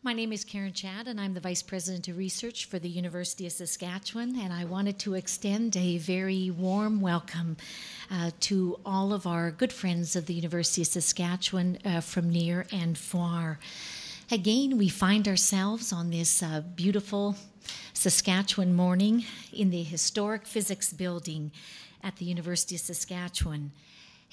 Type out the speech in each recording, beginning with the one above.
My name is Karen Chad, and I'm the Vice President of Research for the University of Saskatchewan, and I wanted to extend a very warm welcome to all of our good friends of the University of Saskatchewan from near and far. Again, we find ourselves on this beautiful Saskatchewan morning in the historic physics building at the University of Saskatchewan.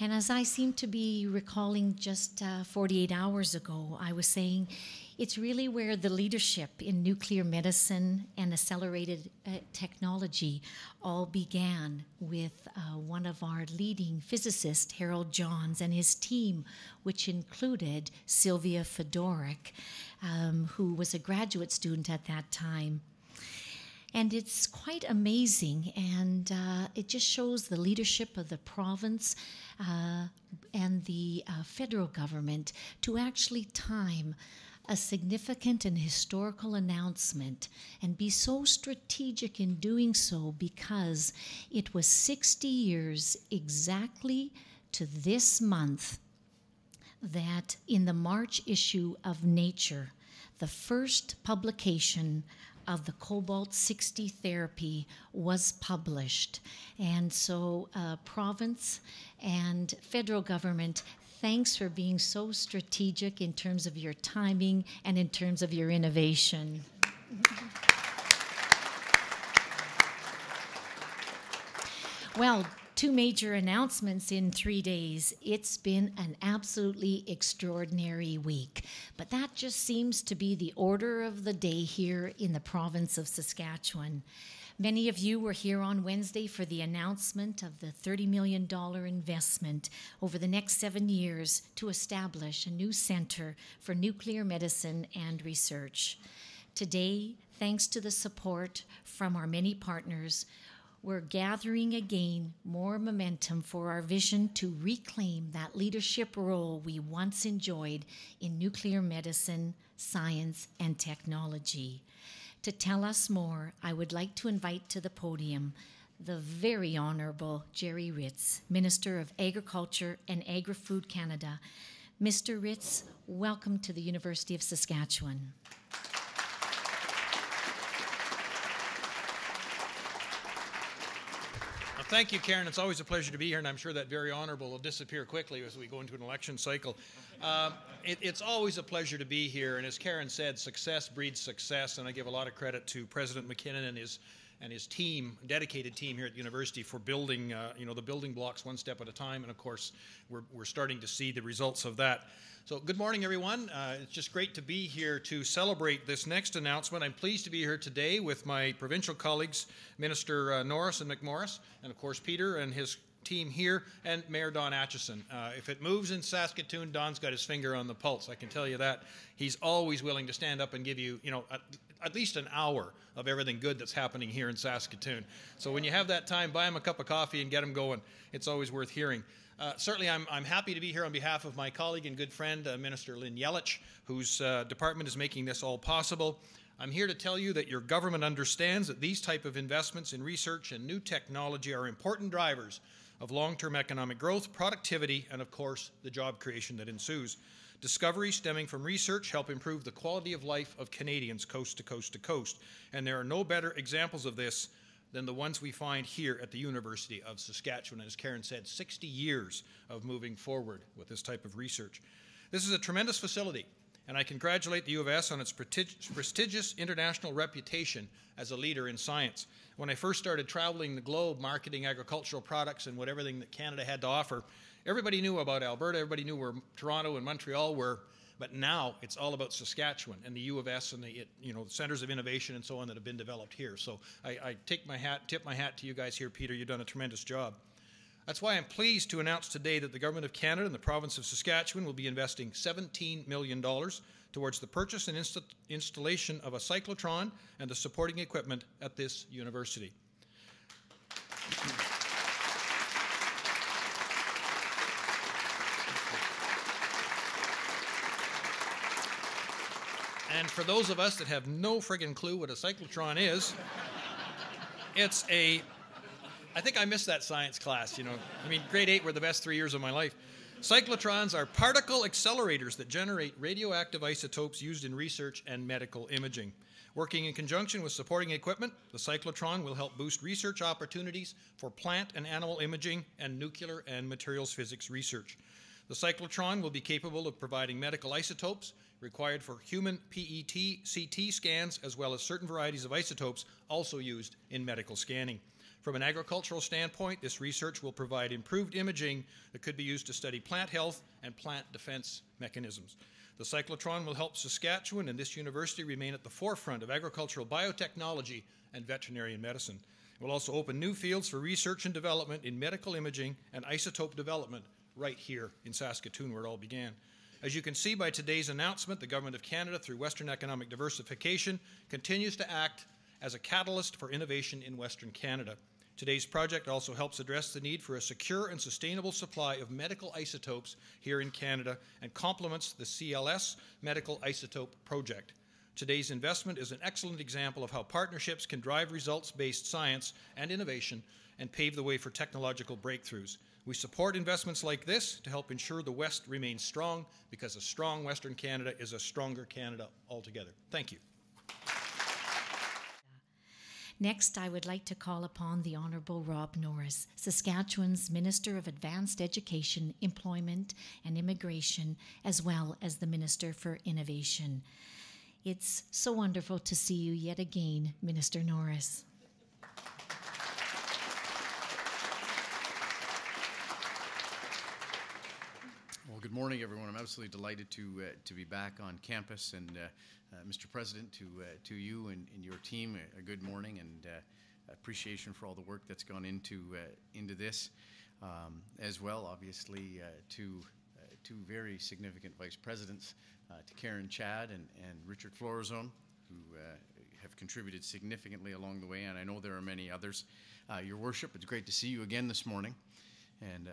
And as I seem to be recalling just 48 hours ago, I was saying it's really where the leadership in nuclear medicine and accelerated technology all began with one of our leading physicists, Harold Johns, and his team, which included Sylvia Fedoruk, who was a graduate student at that time. And it's quite amazing, and it just shows the leadership of the province and the federal government to actually time a significant and historical announcement and be so strategic in doing so because it was 60 years exactly to this month that in the March issue of Nature, the first publication of the cobalt-60 therapy was published. And so province and federal government, thanks for being so strategic in terms of your timing and in terms of your innovation. Well, two major announcements in 3 days. It's been an absolutely extraordinary week. But that just seems to be the order of the day here in the province of Saskatchewan. Many of you were here on Wednesday for the announcement of the $30 million investment over the next 7 years to establish a new center for nuclear medicine and research. Today, thanks to the support from our many partners, we're gathering again more momentum for our vision to reclaim that leadership role we once enjoyed in nuclear medicine, science, and technology. To tell us more, I would like to invite to the podium the very Honourable Jerry Ritz, Minister of Agriculture and Agri-Food Canada. Mr. Ritz, welcome to the University of Saskatchewan. Thank you, Karen. It's always a pleasure to be here, and I'm sure that very honourable will disappear quickly as we go into an election cycle. It's always a pleasure to be here, and as Karen said, success breeds success, and I give a lot of credit to President McKinnon and his team, dedicated team here at the university for building, the building blocks one step at a time, and of course, we're starting to see the results of that. So good morning, everyone. It's just great to be here to celebrate this next announcement. I'm pleased to be here today with my provincial colleagues, Minister Norris and McMorris, and of course Peter and his team here, and Mayor Don Acheson. If it moves in Saskatoon, Don's got his finger on the pulse, I can tell you that. He's always willing to stand up and give you, at least an hour of everything good that's happening here in Saskatoon. So when you have that time, buy him a cup of coffee and get him going. It's always worth hearing. Certainly, I'm happy to be here on behalf of my colleague and good friend, Minister Lynn Yelich, whose department is making this all possible. I'm here to tell you that your government understands that these type of investments in research and new technology are important drivers of long-term economic growth, productivity, and of course, the job creation that ensues. Discoveries stemming from research help improve the quality of life of Canadians coast to coast to coast, and there are no better examples of this than the ones we find here at the University of Saskatchewan. As Karen said, 60 years of moving forward with this type of research. This is a tremendous facility, and I congratulate the U of S on its prestigious international reputation as a leader in science. When I first started traveling the globe, marketing agricultural products and everything that Canada had to offer, everybody knew about Alberta, everybody knew where Toronto and Montreal were, but now it's all about Saskatchewan and the U of S and the centers of innovation and so on that have been developed here. So I tip my hat to you guys here, Peter. You've done a tremendous job. That's why I'm pleased to announce today that the Government of Canada and the Province of Saskatchewan will be investing $17 million towards the purchase and installation of a cyclotron and the supporting equipment at this university. And for those of us that have no friggin' clue what a cyclotron is, I think I missed that science class, grade 8 were the best 3 years of my life. Cyclotrons are particle accelerators that generate radioactive isotopes used in research and medical imaging. Working in conjunction with supporting equipment, the cyclotron will help boost research opportunities for plant and animal imaging and nuclear and materials physics research. The cyclotron will be capable of providing medical isotopes required for human PET, CT scans, as well as certain varieties of isotopes also used in medical scanning. From an agricultural standpoint, this research will provide improved imaging that could be used to study plant health and plant defense mechanisms. The cyclotron will help Saskatchewan and this university remain at the forefront of agricultural biotechnology and veterinary medicine. It will also open new fields for research and development in medical imaging and isotope development right here in Saskatoon, where it all began. As you can see by today's announcement, the Government of Canada, through Western Economic Diversification, continues to act as a catalyst for innovation in Western Canada. Today's project also helps address the need for a secure and sustainable supply of medical isotopes here in Canada and complements the CLS Medical Isotope Project. Today's investment is an excellent example of how partnerships can drive results-based science and innovation and pave the way for technological breakthroughs. We support investments like this to help ensure the West remains strong, because a strong Western Canada is a stronger Canada altogether. Thank you. Next, I would like to call upon the Honourable Rob Norris, Saskatchewan's Minister of Advanced Education, Employment and Immigration, as well as the Minister for Innovation. It's so wonderful to see you yet again, Minister Norris. Well, good morning, everyone. I'm absolutely delighted to be back on campus, and Mr. President, to you and your team, a good morning and appreciation for all the work that's gone into this, as well, obviously, to two very significant vice presidents, to Karen Chad and Richard Florazone, who have contributed significantly along the way, and I know there are many others. Your Worship, it's great to see you again this morning. And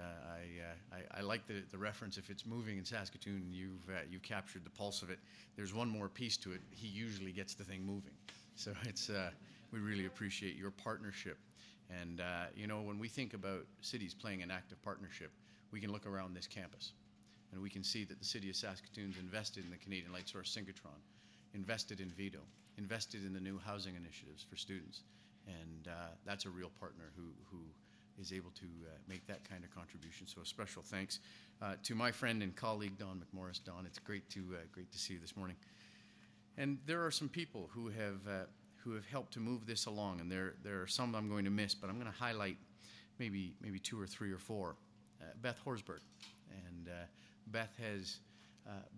I like the reference. If it's moving in Saskatoon, you've captured the pulse of it. There's one more piece to it. He usually gets the thing moving. So we really appreciate your partnership. And when we think about cities playing an active partnership, we can look around this campus, and we can see that the city of Saskatoon's invested in the Canadian Light Source Synchrotron, invested in VITO, invested in the new housing initiatives for students, and that's a real partner who is able to make that kind of contribution. So a special thanks to my friend and colleague, Don McMorris. Don, it's great to see you this morning. And there are some people who have helped to move this along, and there are some I'm going to miss, but I'm going to highlight maybe two or three or four. Beth Horsberg. And Beth has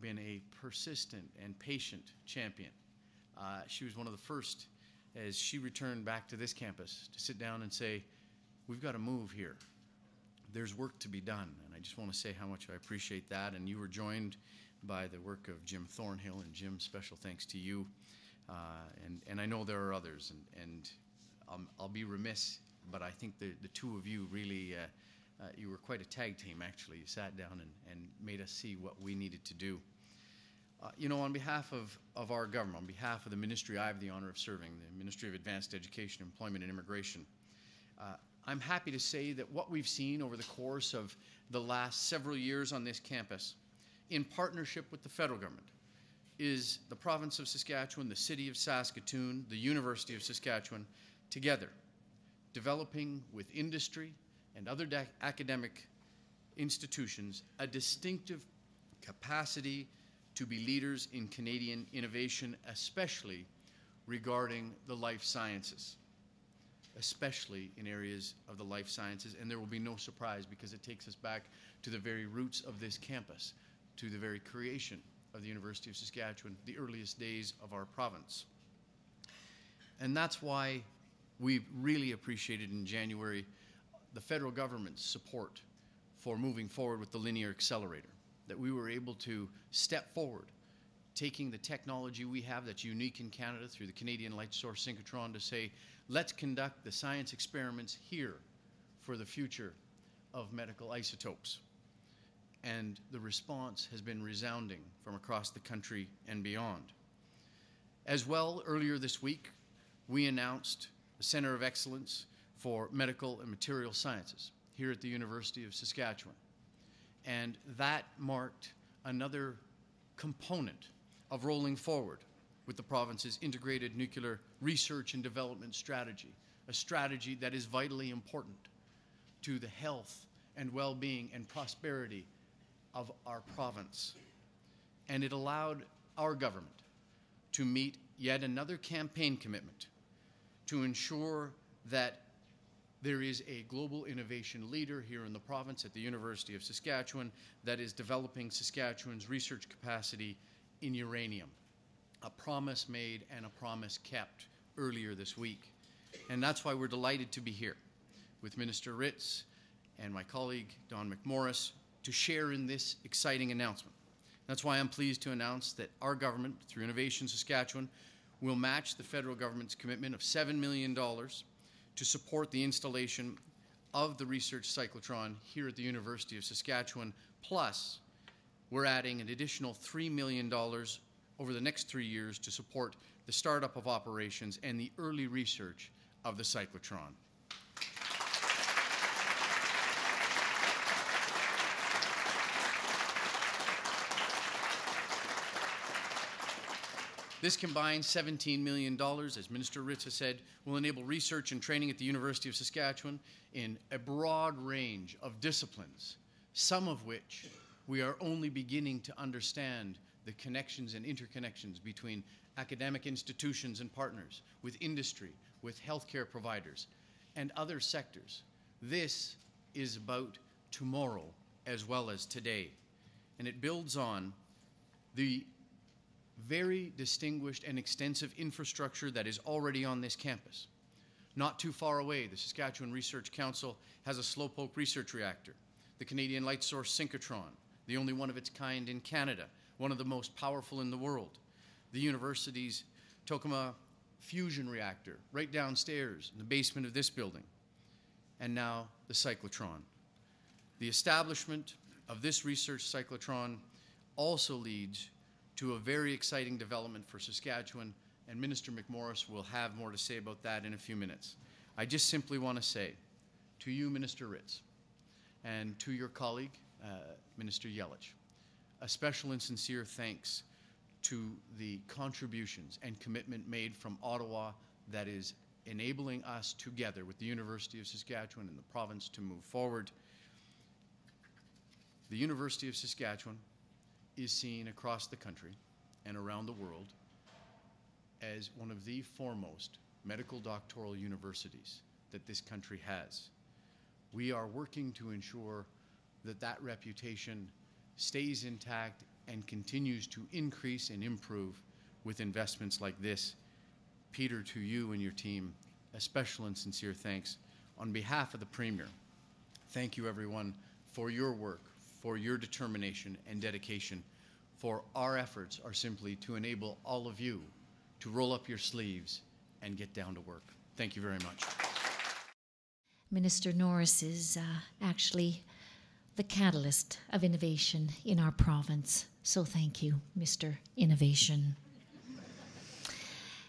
been a persistent and patient champion. She was one of the first, as she returned back to this campus, to sit down and say, we've got to move here. There's work to be done, and I just want to say how much I appreciate that. And you were joined by the work of Jim Thornhill, and Jim, special thanks to you. And I know there are others, and I'll be remiss, but I think the two of you really, you were quite a tag team, actually. You sat down and made us see what we needed to do. On behalf of our government, on behalf of the ministry I have the honor of serving, the Ministry of Advanced Education, Employment and Immigration, I'm happy to say that what we've seen over the course of the last several years on this campus, in partnership with the federal government, is the province of Saskatchewan, the city of Saskatoon, the University of Saskatchewan, together, developing with industry and other academic institutions a distinctive capacity to be leaders in Canadian innovation, especially regarding the life sciences. Especially in areas of the life sciences, and there will be no surprise because it takes us back to the very roots of this campus, to the very creation of the University of Saskatchewan, the earliest days of our province. And that's why we really appreciated in January the federal government's support for moving forward with the linear accelerator, that we were able to step forward, taking the technology we have that's unique in Canada through the Canadian Light Source Synchrotron to say, let's conduct the science experiments here for the future of medical isotopes. And the response has been resounding from across the country and beyond. As well, earlier this week, we announced the Centre of Excellence for Medical and Material Sciences here at the University of Saskatchewan. And that marked another component of rolling forward with the province's integrated nuclear research and development strategy, a strategy that is vitally important to the health and well-being and prosperity of our province. And it allowed our government to meet yet another campaign commitment to ensure that there is a global innovation leader here in the province at the University of Saskatchewan that is developing Saskatchewan's research capacity in uranium, a promise made and a promise kept earlier this week. And that's why we're delighted to be here with Minister Ritz and my colleague Don McMorris to share in this exciting announcement. That's why I'm pleased to announce that our government, through Innovation Saskatchewan, will match the federal government's commitment of $7 million to support the installation of the research cyclotron here at the University of Saskatchewan. Plus, we're adding an additional $3 million over the next 3 years to support the startup of operations and the early research of the cyclotron. This combined $17 million, as Minister Ritz has said, will enable research and training at the University of Saskatchewan in a broad range of disciplines, some of which we are only beginning to understand the connections and interconnections between academic institutions and partners, with industry, with healthcare providers, and other sectors. This is about tomorrow as well as today, and it builds on the very distinguished and extensive infrastructure that is already on this campus. Not too far away, the Saskatchewan Research Council has a slowpoke research reactor, the Canadian light source Cyclotron, the only one of its kind in Canada, one of the most powerful in the world, the university's Tokuma fusion reactor right downstairs in the basement of this building, and now the cyclotron. The establishment of this research cyclotron also leads to a very exciting development for Saskatchewan, and Minister McMorris will have more to say about that in a few minutes. I just simply want to say to you, Minister Ritz, and to your colleague, Minister Yelich, a special and sincere thanks to the contributions and commitment made from Ottawa that is enabling us together with the University of Saskatchewan and the province to move forward. The University of Saskatchewan is seen across the country and around the world as one of the foremost medical doctoral universities that this country has. We are working to ensure that that reputation stays intact and continues to increase and improve with investments like this. Peter, to you and your team, a special and sincere thanks. On behalf of the Premier, thank you everyone for your work, for your determination and dedication, for our efforts are simply to enable all of you to roll up your sleeves and get down to work. Thank you very much. Minister Norris is actually the catalyst of innovation in our province. So thank you, Mr. Innovation.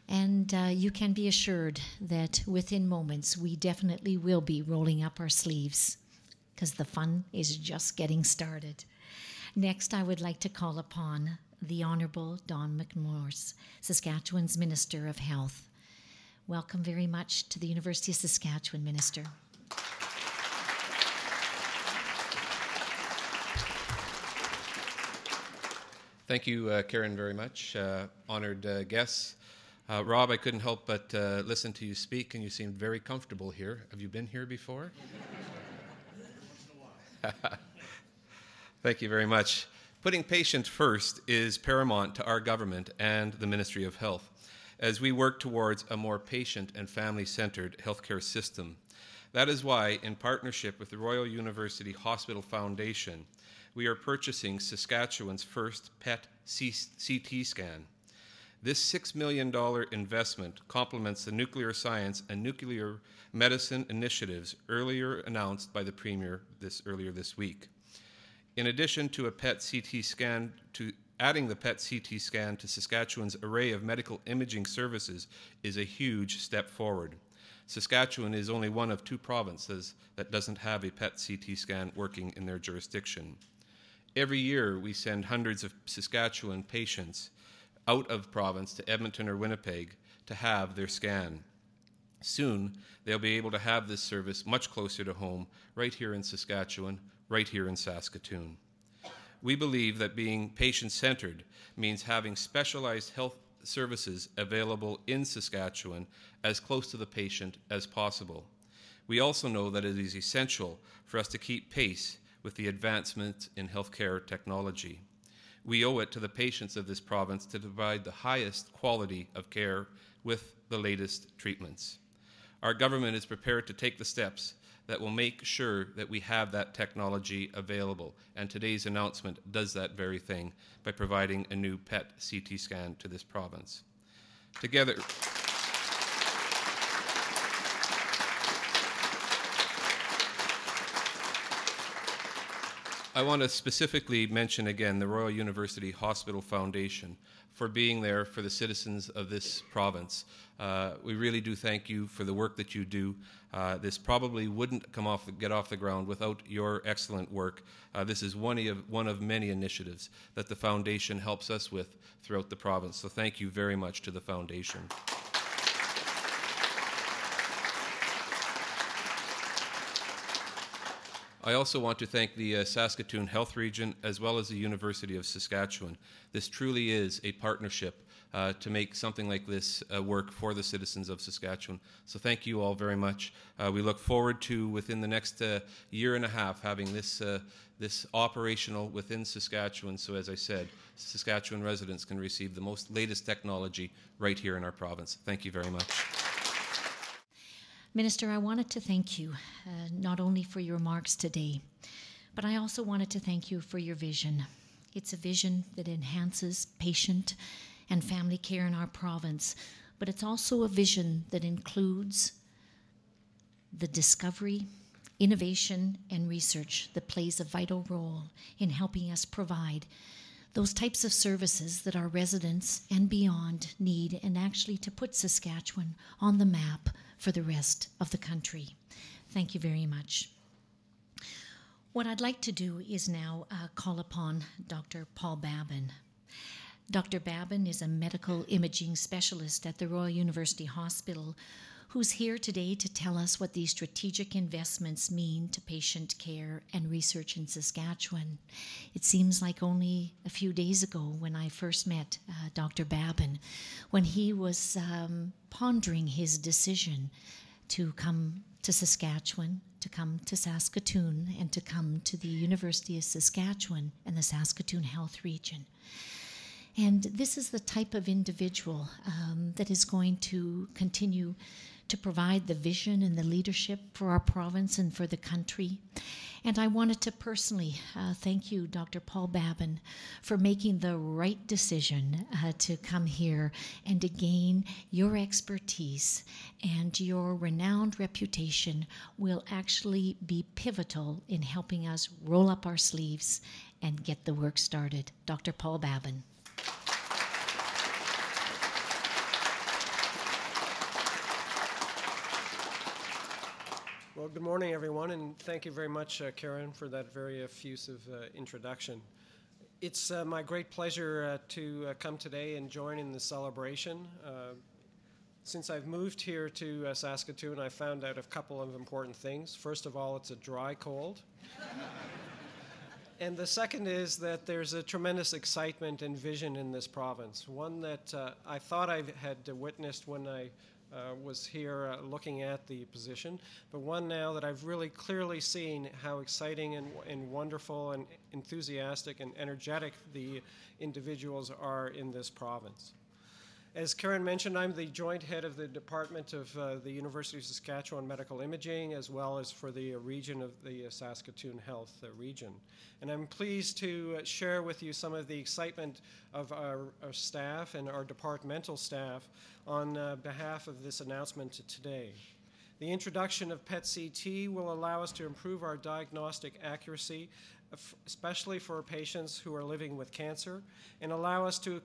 And you can be assured that within moments we definitely will be rolling up our sleeves because the fun is just getting started. Next, I would like to call upon the Honourable Don McMorris, Saskatchewan's Minister of Health. Welcome very much to the University of Saskatchewan, Minister. Thank you, Karen, very much. Honoured guests. Rob, I couldn't help but listen to you speak, and you seemed very comfortable here. Have you been here before? Thank you very much. Putting patients first is paramount to our government and the Ministry of Health as we work towards a more patient and family-centred healthcare system. That is why, in partnership with the Royal University Hospital Foundation, we are purchasing Saskatchewan's first PET CT scan. This $6 million investment complements the nuclear science and nuclear medicine initiatives earlier announced by the Premier earlier this week. In addition to a PET CT scan, adding the PET CT scan to Saskatchewan's array of medical imaging services is a huge step forward. Saskatchewan is only one of 2 provinces that doesn't have a PET CT scan working in their jurisdiction. Every year, we send hundreds of Saskatchewan patients out of province to Edmonton or Winnipeg to have their scan. Soon, they'll be able to have this service much closer to home, right here in Saskatchewan, right here in Saskatoon. We believe that being patient-centered means having specialized health services available in Saskatchewan as close to the patient as possible. We also know that it is essential for us to keep pace with the advancements in healthcare technology. We owe it to the patients of this province to provide the highest quality of care with the latest treatments. Our government is prepared to take the steps that will make sure that we have that technology available, and today's announcement does that very thing by providing a new PET CT scan to this province. Together, I want to specifically mention again the Royal University Hospital Foundation for being there for the citizens of this province. We really do thank you for the work that you do. This probably wouldn't get off the ground without your excellent work. This is one of many initiatives that the foundation helps us with throughout the province. So thank you very much to the foundation. I also want to thank the Saskatoon Health Region as well as the University of Saskatchewan. This truly is a partnership to make something like this work for the citizens of Saskatchewan. So thank you all very much. We look forward to, within the next year and a half, having this operational within Saskatchewan. So as I said, Saskatchewan residents can receive the most latest technology right here in our province. Thank you very much. Minister, I wanted to thank you not only for your remarks today, but I also wanted to thank you for your vision. It's a vision that enhances patient and family care in our province, but it's also a vision that includes the discovery, innovation, and research that plays a vital role in helping us provide those types of services that our residents and beyond need, and actually to put Saskatchewan on the map for the rest of the country. Thank you very much. What I'd like to do is now call upon Dr. Paul Babin. Dr. Babin is a medical imaging specialist at the Royal University Hospital who's here today to tell us what these strategic investments mean to patient care and research in Saskatchewan. It seems like only a few days ago when I first met Dr. Babin, when he was pondering his decision to come to Saskatchewan, to come to Saskatoon, and to come to the University of Saskatchewan and the Saskatoon Health Region. And this is the type of individual that is going to continue to provide the vision and the leadership for our province and for the country. And I wanted to personally thank you, Dr. Paul Babin, for making the right decision to come here and to gain your expertise, and your renowned reputation will actually be pivotal in helping us roll up our sleeves and get the work started. Dr. Paul Babin. Well, good morning, everyone, and thank you very much, Karen, for that very effusive introduction. It's my great pleasure to come today and join in the celebration. Since I've moved here to Saskatoon, I found out a couple of important things. First of all, it's a dry cold. And the second is that there's a tremendous excitement and vision in this province, one that I thought I had witnessed when I was here looking at the position, but one now that I've really clearly seen how exciting and wonderful and enthusiastic and energetic the individuals are in this province. As Karen mentioned, I'm the joint head of the Department of the University of Saskatchewan Medical Imaging, as well as for the region of the Saskatoon Health region. And I'm pleased to share with you some of the excitement of our staff and our departmental staff on behalf of this announcement today. The introduction of PET-CT will allow us to improve our diagnostic accuracy, especially for patients who are living with cancer, and allow us to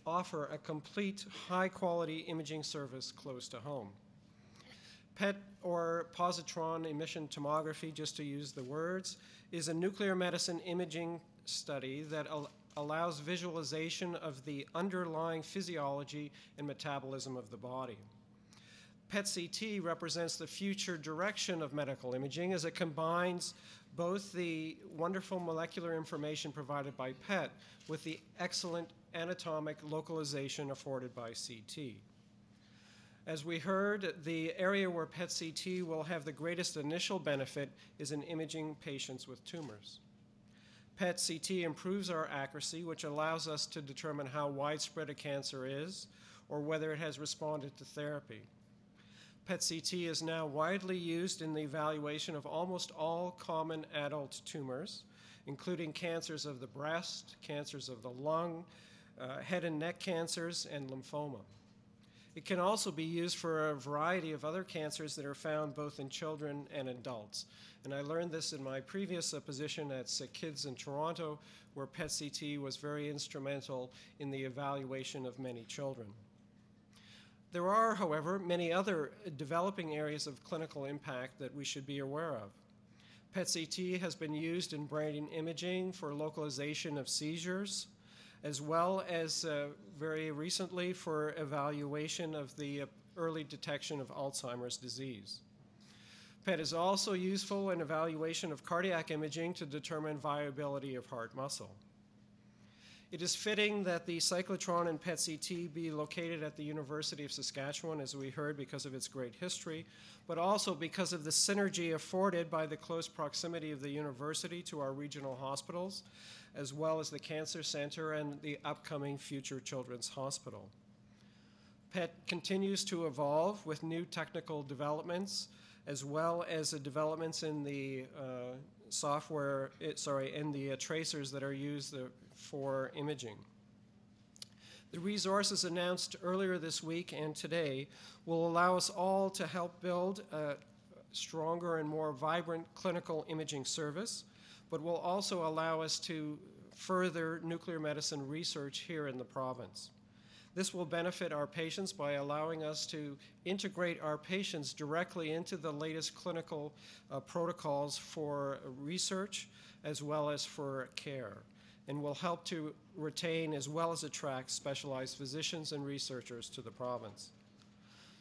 offer a complete, high-quality imaging service close to home. PET, or positron emission tomography, just to use the words, is a nuclear medicine imaging study that allows visualization of the underlying physiology and metabolism of the body. PET-CT represents the future direction of medical imaging as it combines both the wonderful molecular information provided by PET with the excellent anatomic localization afforded by CT. As we heard, the area where PET-CT will have the greatest initial benefit is in imaging patients with tumors. PET-CT improves our accuracy, which allows us to determine how widespread a cancer is or whether it has responded to therapy. PET-CT is now widely used in the evaluation of almost all common adult tumors, including cancers of the breast, cancers of the lung, head and neck cancers, and lymphoma. It can also be used for a variety of other cancers that are found both in children and adults. And I learned this in my previous position at Sick Kids in Toronto, where PET-CT was very instrumental in the evaluation of many children. There are, however, many other developing areas of clinical impact that we should be aware of. PET-CT has been used in brain imaging for localization of seizures, as well as very recently for evaluation of the early detection of Alzheimer's disease. PET is also useful in evaluation of cardiac imaging to determine viability of heart muscle. It is fitting that the cyclotron and PET-CT be located at the University of Saskatchewan, as we heard, because of its great history, but also because of the synergy afforded by the close proximity of the university to our regional hospitals, as well as the Cancer Center and the upcoming future Children's Hospital. PET continues to evolve with new technical developments, as well as the developments in the tracers that are used for imaging. The resources announced earlier this week and today will allow us all to help build a stronger and more vibrant clinical imaging service, but will also allow us to further nuclear medicine research here in the province. This will benefit our patients by allowing us to integrate our patients directly into the latest clinical protocols for research as well as for care, and will help to retain as well as attract specialized physicians and researchers to the province.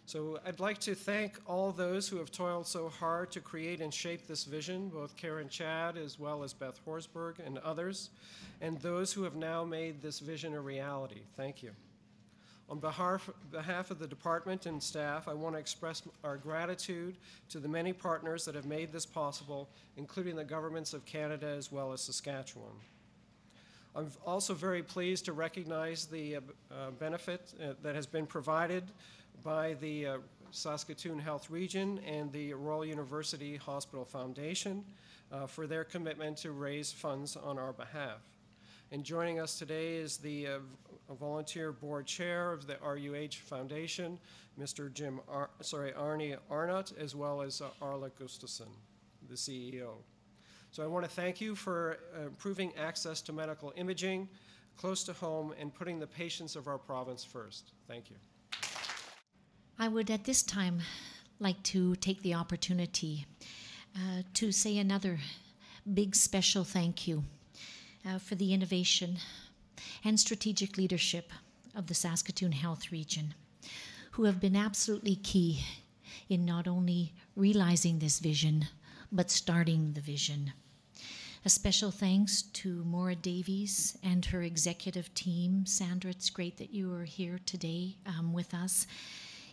So I'd like to thank all those who have toiled so hard to create and shape this vision, both Karen Chad as well as Beth Horsburgh and others, and those who have now made this vision a reality. Thank you. On behalf of the department and staff, I want to express our gratitude to the many partners that have made this possible, including the governments of Canada as well as Saskatchewan. I'm also very pleased to recognize the benefit that has been provided by the Saskatoon Health Region and the Royal University Hospital Foundation for their commitment to raise funds on our behalf. And joining us today is the volunteer board chair of the RUH Foundation, Mr. Arnie Arnott, as well as Arla Gustafson, the CEO. So I want to thank you for improving access to medical imaging close to home and putting the patients of our province first. Thank you. I would at this time like to take the opportunity to say another big special thank you for the innovation and strategic leadership of the Saskatoon Health Region, who have been absolutely key in not only realizing this vision, but starting the vision. A special thanks to Maura Davies and her executive team. Sandra, it's great that you are here today with us.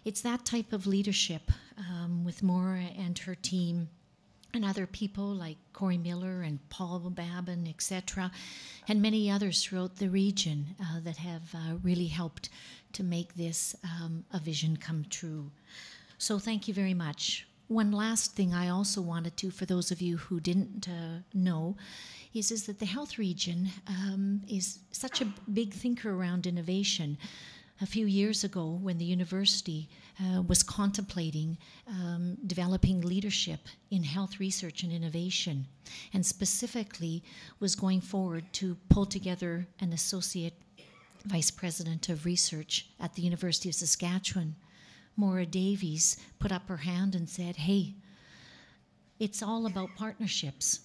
It's that type of leadership with Maura and her team and other people like Corey Miller and Paul Babin, etc., and many others throughout the region that have really helped to make this a vision come true. So thank you very much. One last thing I also wanted to, for those of you who didn't know, is that the health region is such a big thinker around innovation. A few years ago, when the university was contemplating developing leadership in health research and innovation, and specifically was going forward to pull together an associate vice president of research at the University of Saskatchewan, Maura Davies put up her hand and said, hey, it's all about partnerships.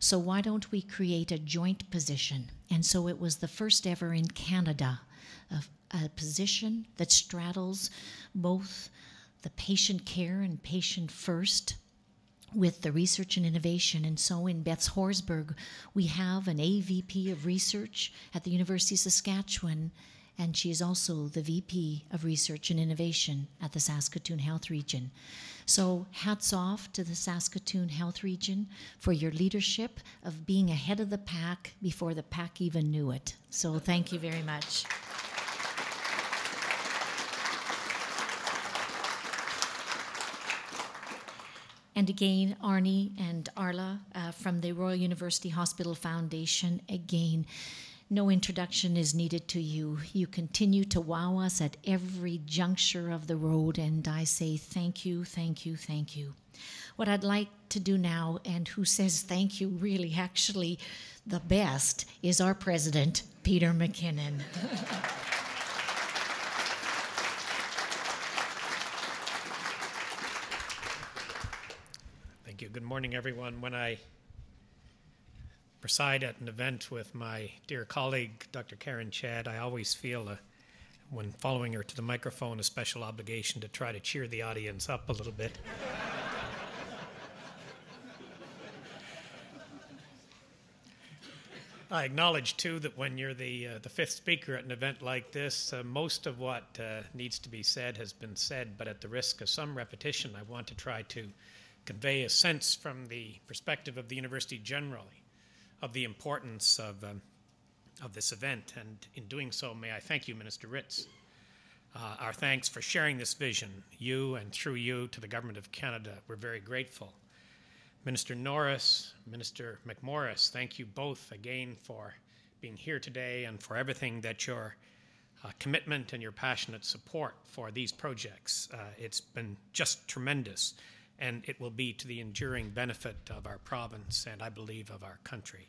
So why don't we create a joint position? And so it was the first ever in Canada, a position that straddles both the patient care and patient first with the research and innovation. And so in Betts Horsburgh, we have an AVP of research at the University of Saskatchewan, and she is also the VP of Research and Innovation at the Saskatoon Health Region. So hats off to the Saskatoon Health Region for your leadership of being ahead of the pack before the pack even knew it. So thank you very much. And again, Arnie and Arla from the Royal University Hospital Foundation, again, no introduction is needed to you. You continue to wow us at every juncture of the road, and I say thank you, thank you, thank you. What I'd like to do now, and who says thank you really actually the best, is our president, Peter McKinnon. Thank you. Good morning, everyone. When I preside at an event with my dear colleague, Dr. Karen Chad, I always feel, when following her to the microphone, a special obligation to try to cheer the audience up a little bit. I acknowledge, too, that when you're the fifth speaker at an event like this, most of what needs to be said has been said, but at the risk of some repetition, I want to try to convey a sense from the perspective of the university generally of the importance of this event. And in doing so, may I thank you, Minister Ritz. Our thanks for sharing this vision, you and through you to the Government of Canada. We're very grateful. Minister Norris, Minister McMorris, thank you both again for being here today and for everything that your commitment and your passionate support for these projects. It's been just tremendous, and it will be to the enduring benefit of our province and, I believe, of our country.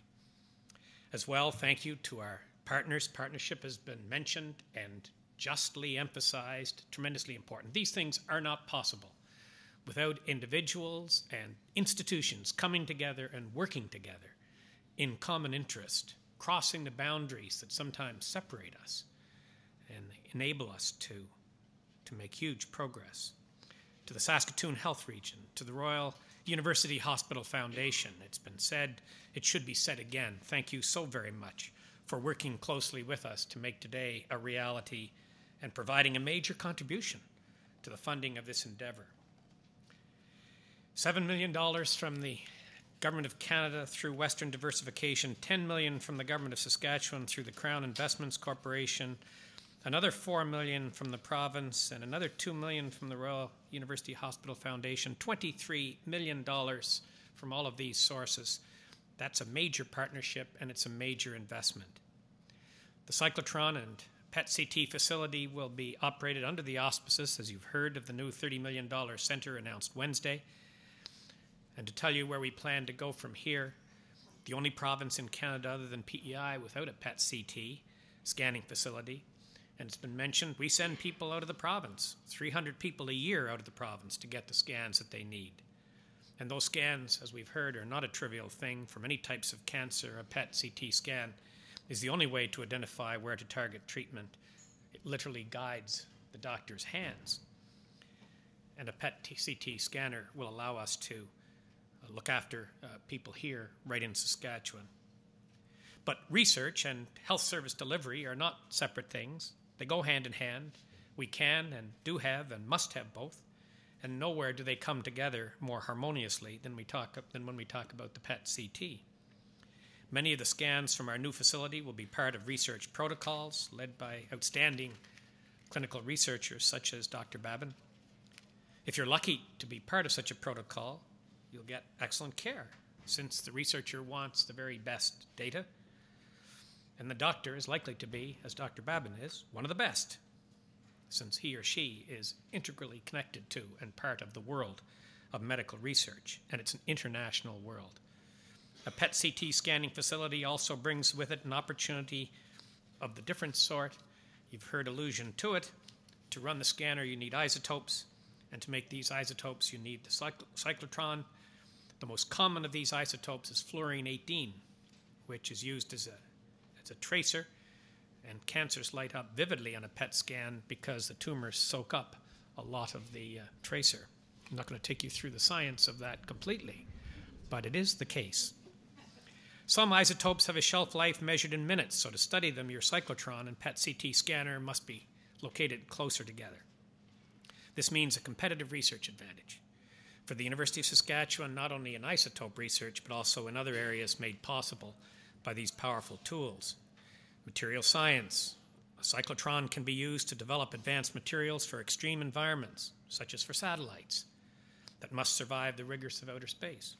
As well, thank you to our partners. Partnership has been mentioned and justly emphasized, tremendously important. These things are not possible without individuals and institutions coming together and working together in common interest, crossing the boundaries that sometimes separate us and enable us to make huge progress. To the Saskatoon Health Region, to the Royal University Hospital Foundation. It's been said, it should be said again. Thank you so very much for working closely with us to make today a reality and providing a major contribution to the funding of this endeavor. $7 million from the Government of Canada through Western Diversification, $10 million from the Government of Saskatchewan through the Crown Investments Corporation, another $4 million from the province, and another $2 million from the Royal University Hospital Foundation, $23 million from all of these sources. That's a major partnership, and it's a major investment. The Cyclotron and PET-CT facility will be operated under the auspices, as you've heard, of the new $30 million centre announced Wednesday. And to tell you where we plan to go from here, the only province in Canada other than PEI without a PET-CT scanning facility. And it's been mentioned, we send people out of the province, 300 people a year out of the province to get the scans that they need. And those scans, as we've heard, are not a trivial thing. For many types of cancer, a PET-CT scan is the only way to identify where to target treatment. It literally guides the doctor's hands. And a PET-CT scanner will allow us to look after people here right in Saskatchewan. But research and health service delivery are not separate things. They go hand in hand. We can and do have and must have both. And nowhere do they come together more harmoniously than when we talk about the PET-CT. Many of the scans from our new facility will be part of research protocols led by outstanding clinical researchers such as Dr. Babin. If you're lucky to be part of such a protocol, you'll get excellent care, since the researcher wants the very best data. And the doctor is likely to be, as Dr. Babin is, one of the best, since he or she is integrally connected to and part of the world of medical research, and it's an international world. A PET-CT scanning facility also brings with it an opportunity of the different sort, you've heard allusion to it, To run the scanner, you need isotopes, and to make these isotopes, you need the cyclotron. The most common of these isotopes is fluorine-18, which is used as a tracer, and cancers light up vividly on a PET scan because the tumors soak up a lot of the tracer. I'm not going to take you through the science of that completely, but it is the case. Some isotopes have a shelf life measured in minutes, so to study them, your cyclotron and PET-CT scanner must be located closer together. This means a competitive research advantage. For the University of Saskatchewan, not only in isotope research, but also in other areas made possible by these powerful tools. Material science. A cyclotron can be used to develop advanced materials for extreme environments, such as for satellites, that must survive the rigors of outer space.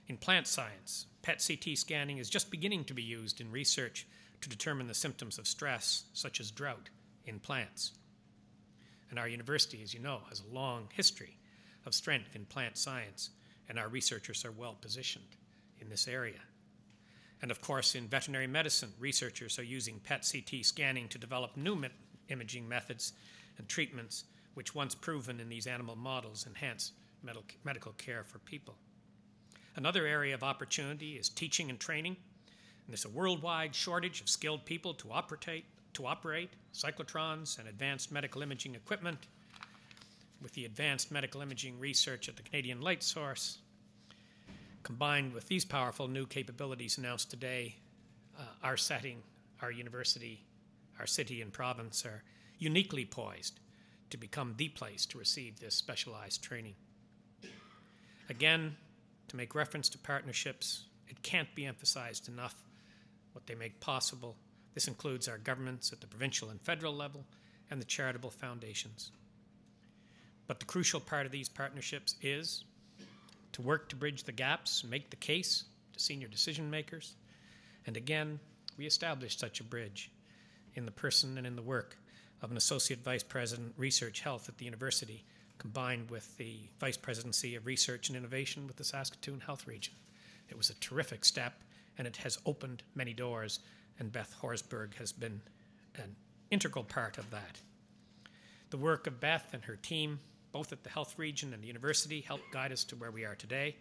In plant science, PET-CT scanning is just beginning to be used in research to determine the symptoms of stress, such as drought, in plants. And our university, as you know, has a long history of strength in plant science, and our researchers are well positioned in this area. And of course, in veterinary medicine, researchers are using PET-CT scanning to develop new imaging methods and treatments which, once proven in these animal models, enhance medical care for people. Another area of opportunity is teaching and training. And there's a worldwide shortage of skilled people to operate cyclotrons and advanced medical imaging equipment. With the advanced medical imaging research at the Canadian Light Source, combined with these powerful new capabilities announced today, our setting, our university, our city and province are uniquely poised to become the place to receive this specialized training. Again, to make reference to partnerships, it can't be emphasized enough what they make possible. This includes our governments at the provincial and federal level and the charitable foundations. But the crucial part of these partnerships is to work to bridge the gaps and make the case to senior decision makers. And again, we established such a bridge in the person and in the work of an Associate Vice President, Research Health at the university, combined with the Vice Presidency of Research and Innovation with the Saskatoon Health Region. It was a terrific step, and it has opened many doors, and Beth Horsburgh has been an integral part of that. The work of Beth and her team, both at the Health Region and the university, helped guide us to where we are today,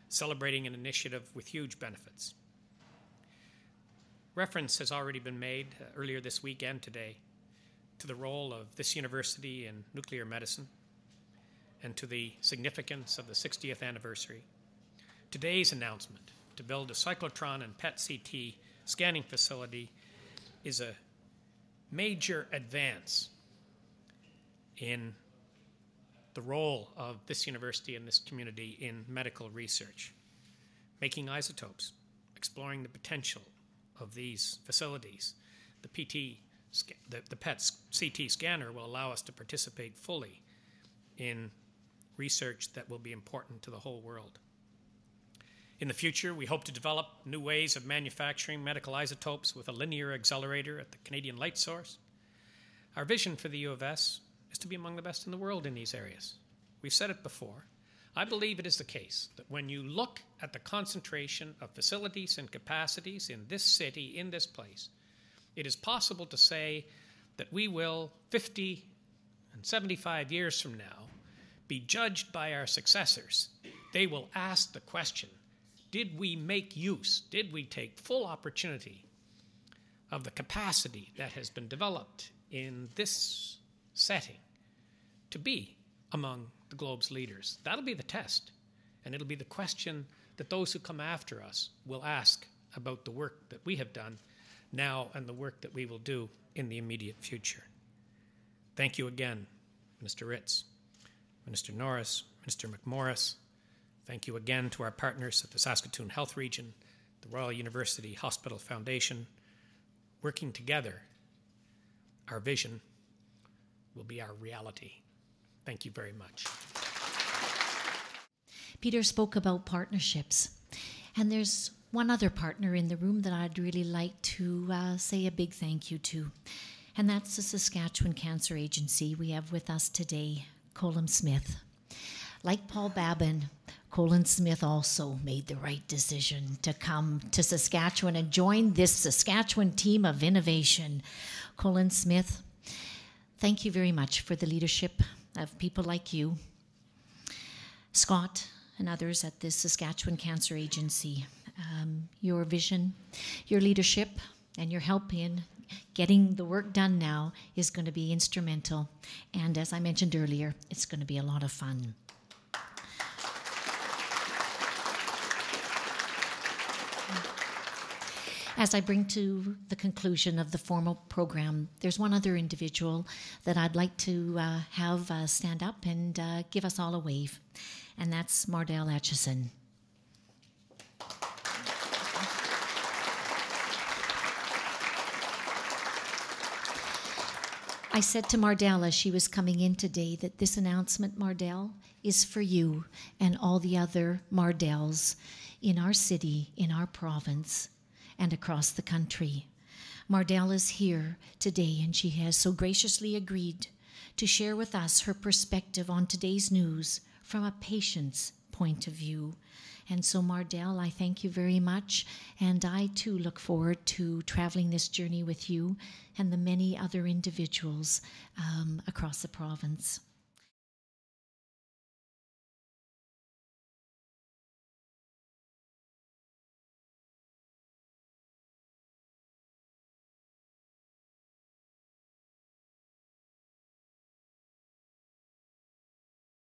celebrating an initiative with huge benefits. Reference has already been made earlier this week and today to the role of this university in nuclear medicine and to the significance of the 60th anniversary. Today's announcement to build a cyclotron and PET-CT scanning facility is a major advance in the role of this university and this community in medical research, making isotopes, exploring the potential of these facilities. The PET-CT scanner will allow us to participate fully in research that will be important to the whole world. In the future, we hope to develop new ways of manufacturing medical isotopes with a linear accelerator at the Canadian Light Source. Our vision for the U of S is to be among the best in the world in these areas. We've said it before. I believe it is the case that when you look at the concentration of facilities and capacities in this city, in this place, it is possible to say that we will, 50 and 75 years from now, be judged by our successors. They will ask the question, did we make use, did we take full opportunity of the capacity that has been developed in this setting to be among the globe's leaders? That'll be the test, and it'll be the question that those who come after us will ask about the work that we have done now and the work that we will do in the immediate future. Thank you again, Mr. Ritz, Minister Norris, Minister McMorris. Thank you again to our partners at the Saskatoon Health Region, the Royal University Hospital Foundation. Working together, our vision will be our reality. Thank you very much. Peter spoke about partnerships, and there's one other partner in the room that I'd really like to say a big thank you to, and that's the Saskatchewan Cancer Agency. We have with us today Colin Smith. Like Paul Babin, Colin Smith also made the right decision to come to Saskatchewan and join this Saskatchewan team of innovation. Colin Smith, thank you very much for the leadership of people like you, Scott, and others at the Saskatchewan Cancer Agency. Your vision, your leadership, and your help in getting the work done now is going to be instrumental. And as I mentioned earlier, it's going to be a lot of fun. As I bring to the conclusion of the formal program, there's one other individual that I'd like to have stand up and give us all a wave, and that's Mardell Atchison. I said to Mardell as she was coming in today that this announcement, Mardell, is for you and all the other Mardells in our city, in our province, and across the country. Mardell is here today, and she has so graciously agreed to share with us her perspective on today's news from a patient's point of view. And so, Mardell, I thank you very much, and I too look forward to traveling this journey with you and the many other individuals across the province.